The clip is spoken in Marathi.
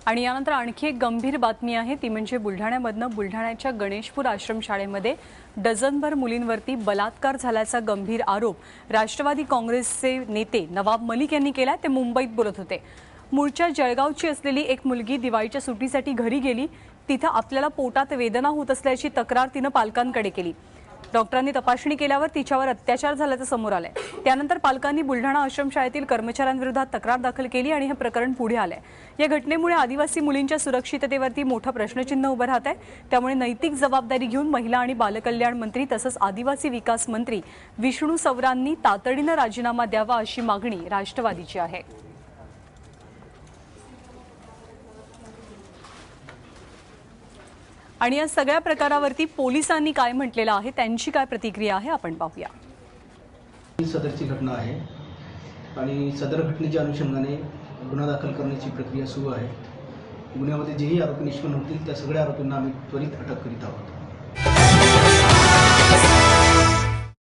आणि यानंतर आणखी एक गंभीर बातमी आहे ती म्हणजे बुलढाण्यामधनं बुलढाण्याच्या गणेशपूर आश्रमशाळेमध्ये डझनभर मुलींवरती बलात्कार झाल्याचा गंभीर आरोप राष्ट्रवादी काँग्रेसचे नेते नवाब मलिक यांनी केला। ते मुंबईत बोलत होते। मूळच्या जळगावची असलेली एक मुलगी दिवाळीच्या सुट्टीसाठी घरी गेली। तिथे आपल्याला पोटात वेदना होत असल्याची तक्रार तिने पालकांकडे केली। डॉक्टरांनी तपासणी केल्यावर तिच्यावर अत्याचार झाल्याचं समोर आलंय। त्यानंतर पालकांनी बुलढाणा आश्रमशाळेतील कर्मचाऱ्यांविरोधात तक्रार दाखल केली आणि हे प्रकरण पुढे आलंय। या घटनेमुळे आदिवासी मुलींच्या सुरक्षिततेवरती मोठं प्रश्नचिन्ह उभं राहत आहे। त्यामुळे नैतिक जबाबदारी घेऊन महिला आणि बालकल्याण मंत्री तसंच आदिवासी विकास मंत्री विष्णू सवरांनी तातडीने राजीनामा द्यावा अशी मागणी राष्ट्रवादीची आहे। आणि या सगळ्या प्रकारावरती पोलिसांनी काय म्हटलेलं आहे, त्यांची काय प्रतिक्रिया आहे आपण पाहूया। सदरची घटना आहे आणि सदर घटनेच्या अनुषंगाने गुन्हा दाखल करण्याची प्रक्रिया सुरू आहे। गुन्ह्यामध्ये जेही आरोपी निष्पन्न होतील त्या सगळ्या आरोपींना आम्ही त्वरित अटक करीत आहोत।